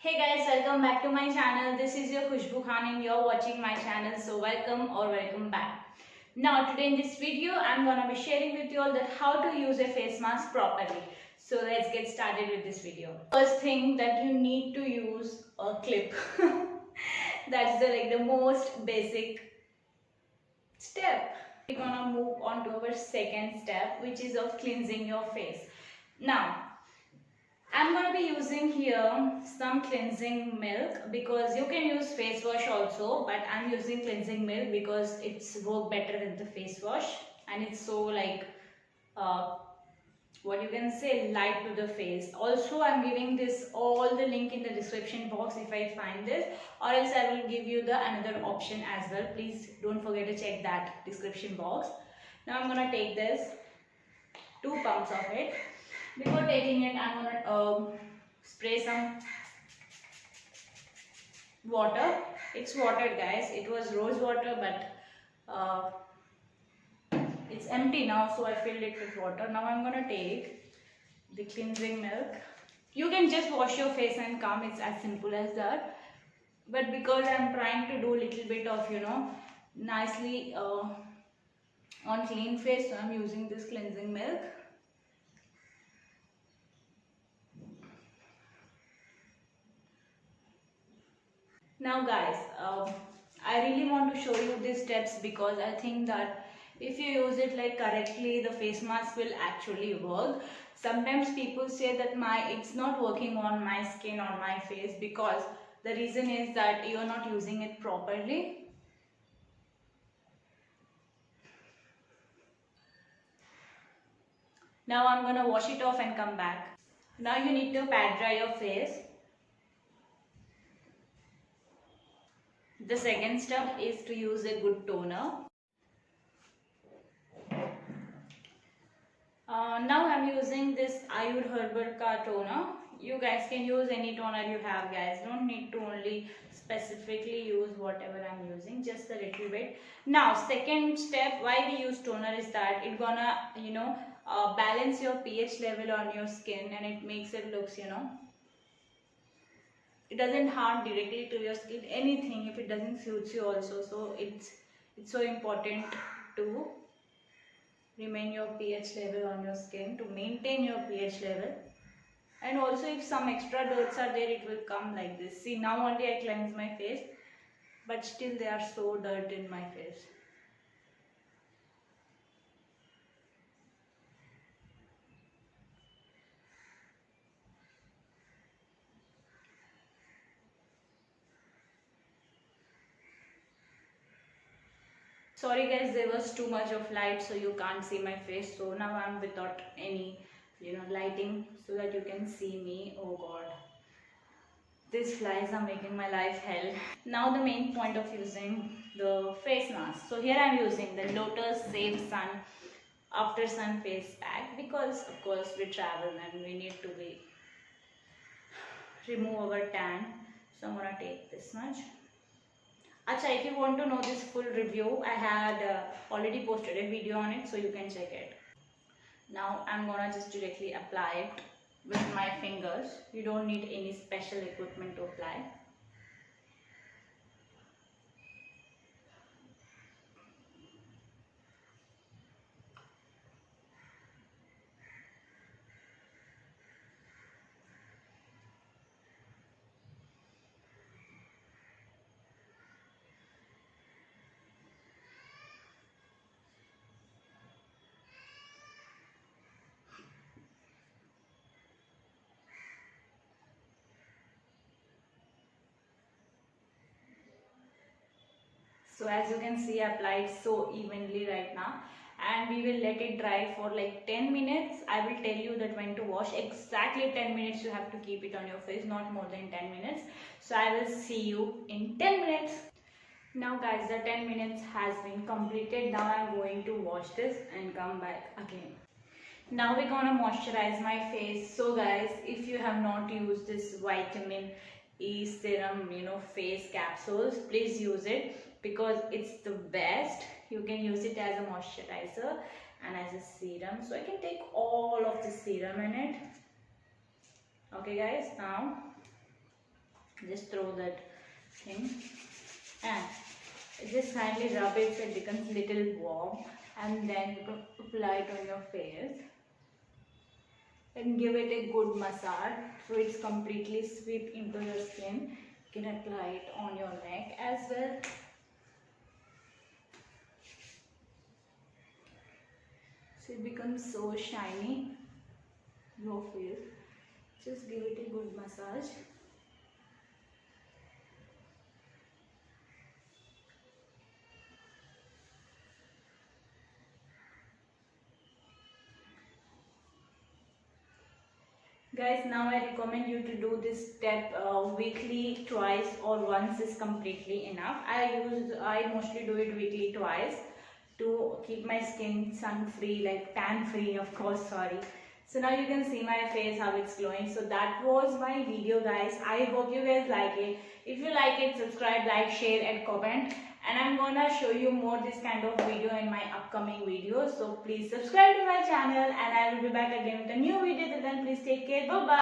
Hey guys, welcome back to my channel. This is your Khushbu Khan and you're watching my channel. So welcome or welcome back. Now today in this video, I'm gonna be sharing with you all that how to use a face mask properly. So let's get started with this video. First thing that you need to use a clip. That's the most basic step. We're gonna move on to our second step, which is of cleansing your face. Now I'm going to be using here some cleansing milk because you can use face wash also, but I'm using cleansing milk because it's work better than the face wash and it's so uh, what you can say light to the face. Also I'm giving this all the link in the description box if I find this, or else I will give you the another option as well. Please don't forget to check that description box. Now I'm going to take this 2 pumps of it. Before taking it, I'm gonna spray some water. It's watered, guys. It was rose water, but it's empty now, so I filled it with water. Now I'm gonna take the cleansing milk. You can just wash your face and come. It's as simple as that. But because I'm trying to do a little bit of nicely on clean face, so I'm using this cleansing milk. Now guys, I really want to show you these steps because I think that if you use it like correctly, the face mask will actually work. Sometimes people say that it's not working on my skin, on my face, because the reason is that you are not using it properly. Now I'm gonna wash it off and come back. Now you need to pat dry your face. The second step is to use a good toner. Now I'm using this Ayur Herbal Ka toner. You guys can use any toner you have, guys. Don't need to only specifically use whatever I'm using, just a little bit. Now second step why we use toner is that it gonna balance your pH level on your skin, and it makes it looks it doesn't harm directly to your skin anything if it doesn't suit you also. So it's so important to remain your pH level on your skin, to maintain your pH level. And also if some extra dirts are there, it will come like this. See, now only I cleanse my face, but still they are so dirt in my face. Sorry guys, there was too much of light so you can't see my face. So now I'm without any lighting so that you can see me. Oh god, these flies are making my life hell. Now the main point of using the face mask. So here I'm using the Lotus Save Sun After Sun face pack because of course we travel and we need to remove our tan. So I'm gonna take this much. Acha, if you want to know this full review, I had already posted a video on it, so you can check it. Now I'm gonna just directly apply it with my fingers. You don't need any special equipment to apply. So as you can see, I applied so evenly right now, and we will let it dry for like 10 minutes. I will tell you that when to wash. Exactly 10 minutes you have to keep it on your face, not more than 10 minutes. So I will see you in 10 minutes. Now guys, the 10 minutes has been completed. Now I am going to wash this and come back again. Now we're gonna moisturize my face. So guys, if you have not used this vitamin E serum, face capsules, please use it because it's the best. You can use it as a moisturizer and as a serum. So I can take all of the serum in it. Okay guys, now just throw that thing and just kindly rub it so it becomes little warm, and then you can apply it on your face and give it a good massage so it's completely sweep into your skin. You can apply it on your neck as well. So it becomes so shiny, your face. Just give it a good massage. Guys, now I recommend you to do this step weekly twice, or once is completely enough. I mostly do it weekly twice to keep my skin sun free, like tan free, of course, sorry. So now you can see my face, how it's glowing. So that was my video, guys. I hope you guys like it. If you like it, subscribe, like, share and comment. And I'm gonna show you more this kind of video in my upcoming videos. So please subscribe to my channel, and I will be back again with a new video. Till then, please take care. Bye bye.